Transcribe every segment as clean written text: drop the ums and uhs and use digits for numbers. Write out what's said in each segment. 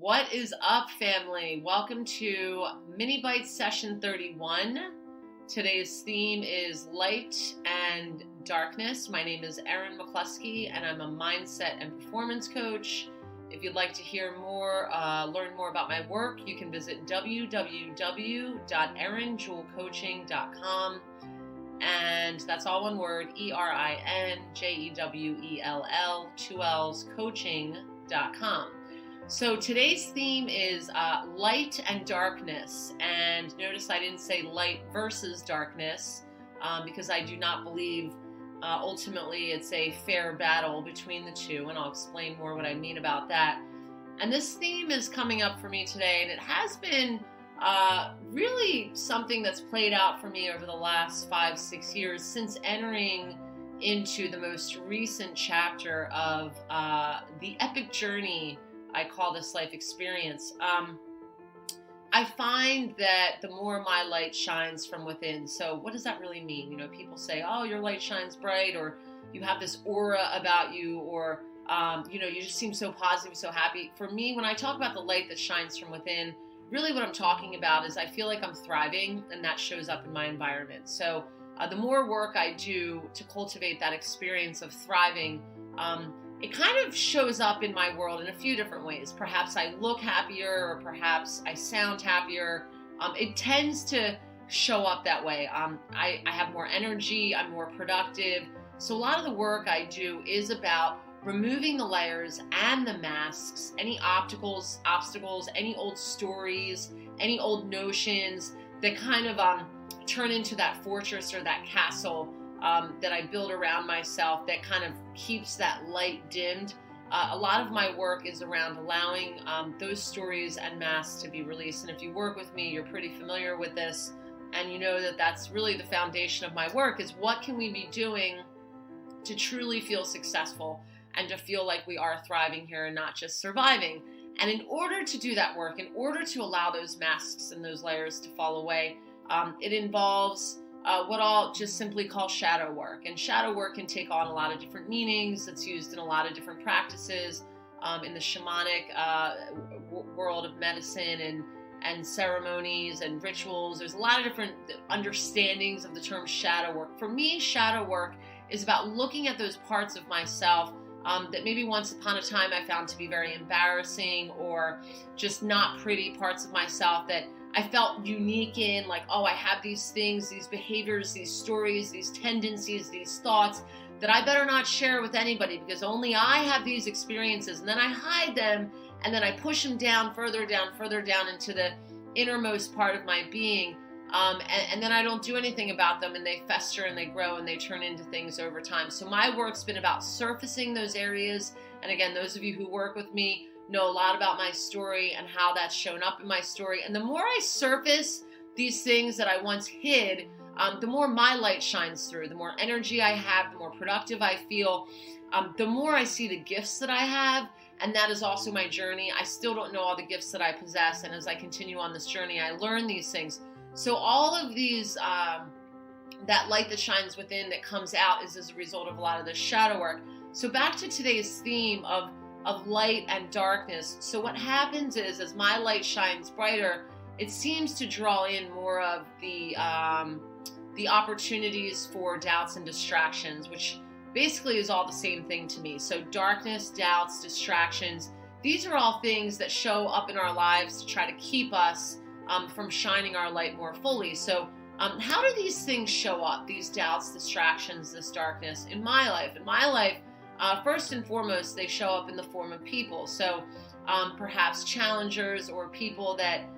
What is up, family? Welcome to mini-bytes session 31. Today's theme is light and darkness. My name is Erin and I'm a mindset and performance coach. If you'd like to hear more, learn more about my work, you can visit www.erinjewellcoaching.com. And that's all one word, ERINJEWELL, 2 L's, coaching.com. So today's theme is light and darkness. And notice I didn't say light versus darkness because I do not believe ultimately it's a fair battle between the two. And I'll explain more what I mean about that. And this theme is coming up for me today, and it has been really something that's played out for me over the last 5-6 years since entering into the most recent chapter of the epic journey I call this life experience. I find that the more my light shines from within. So what does that really mean? You know, people say, oh, your light shines bright, or you have this aura about you, or you just seem so positive, so happy. For me, when I talk about the light that shines from within, really what I'm talking about is I feel like I'm thriving, and that shows up in my environment. So the more work I do to cultivate that experience of thriving, it kind of shows up in my world in a few different ways. Perhaps I look happier, or perhaps I sound happier. It tends to show up that way. I have more energy, I'm more productive. So a lot of the work I do is about removing the layers and the masks, any obstacles, any old stories, any old notions that kind of turn into that fortress or that castle that I build around myself that kind of keeps that light dimmed. A lot of my work is around allowing those stories and masks to be released. And if you work with me, you're pretty familiar with this, and you know that that's really the foundation of my work, is what can we be doing to truly feel successful and to feel like we are thriving here and not just surviving. And in order to do that work, in order to allow those masks and those layers to fall away, it involves what I'll just simply call shadow work. And shadow work can take on a lot of different meanings. It's used in a lot of different practices in the shamanic world of medicine and ceremonies and rituals. There's a lot of different understandings of the term shadow work. For me, shadow work is about looking at those parts of myself that maybe once upon a time I found to be very embarrassing, or just not pretty parts of myself that I felt unique in, like, oh, I have these things, these behaviors, these stories, these tendencies, these thoughts that I better not share with anybody because only I have these experiences. And then I hide them, and then I push them down, further down into the innermost part of my being. And then I don't do anything about them, and they fester and they grow and they turn into things over time. So my work's been about surfacing those areas. And again, those of you who work with me know a lot about my story and how that's shown up in my story. And the more I surface these things that I once hid, the more my light shines through, the more energy I have, the more productive I feel, the more I see the gifts that I have. And that is also my journey. I still don't know all the gifts that I possess. And as I continue on this journey, I learn these things. So all of these, that light that shines within that comes out is as a result of a lot of this shadow work. So back to today's theme of light and darkness. So what happens is, as my light shines brighter, it seems to draw in more of the opportunities for doubts and distractions, which basically is all the same thing to me. So darkness, doubts, distractions, these are all things that show up in our lives to try to keep us from shining our light more fully. So how do these things show up, these doubts, distractions, this darkness in my life? In my life, first and foremost, they show up in the form of people. So perhaps challengers or people that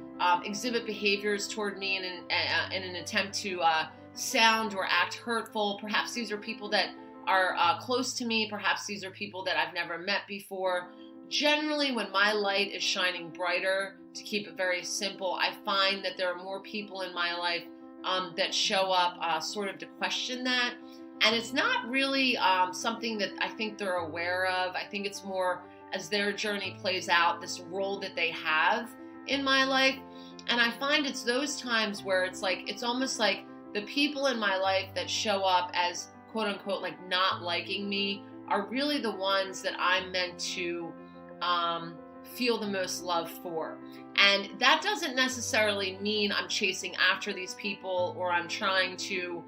exhibit behaviors toward me in an attempt to sound or act hurtful. Perhaps these are people that are close to me. Perhaps these are people that I've never met before. Generally, when my light is shining brighter, to keep it very simple, I find that there are more people in my life that show up sort of to question that. And it's not really something that I think they're aware of. I think it's more as their journey plays out, this role that they have in my life. And I find it's those times where it's almost like the people in my life that show up as quote unquote like not liking me are really the ones that I'm meant to feel the most love for. And that doesn't necessarily mean I'm chasing after these people or I'm trying to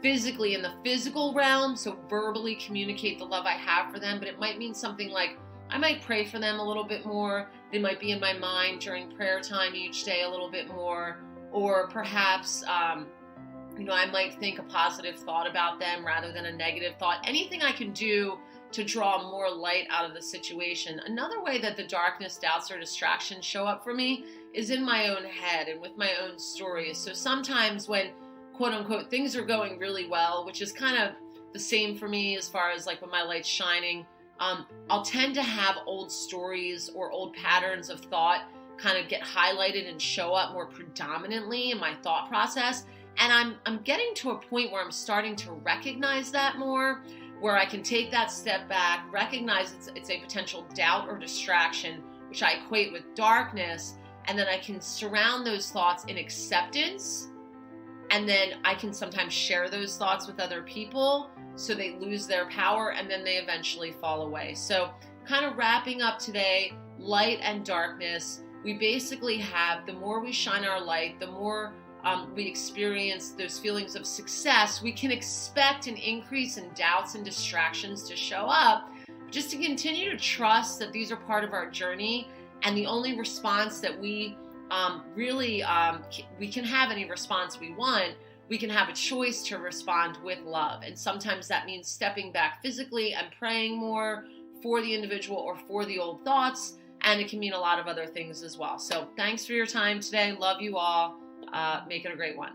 physically in the physical realm, so verbally communicate the love I have for them, but it might mean something like I might pray for them a little bit more. They might be in my mind during prayer time each day a little bit more, or perhaps I might think a positive thought about them rather than a negative thought. Anything I can do to draw more light out of the situation. Another way that the darkness, doubts, or distractions show up for me is in my own head and with my own stories. So sometimes when, quote unquote, things are going really well, which is kind of the same for me as far as like when my light's shining, I'll tend to have old stories or old patterns of thought kind of get highlighted and show up more predominantly in my thought process. And I'm getting to a point where I'm starting to recognize that more, where I can take that step back, recognize it's a potential doubt or distraction, which I equate with darkness, and then I can surround those thoughts in acceptance, and then I can sometimes share those thoughts with other people so they lose their power and then they eventually fall away. So kind of wrapping up today, light and darkness, we basically have the more we shine our light, the more we experience those feelings of success, we can expect an increase in doubts and distractions to show up, just to continue to trust that these are part of our journey, and the only response that we we can have any response we want. We can have a choice to respond with love, and sometimes that means stepping back physically and praying more for the individual or for the old thoughts, and it can mean a lot of other things as well. So thanks for your time today. Love you all. Make it a great one.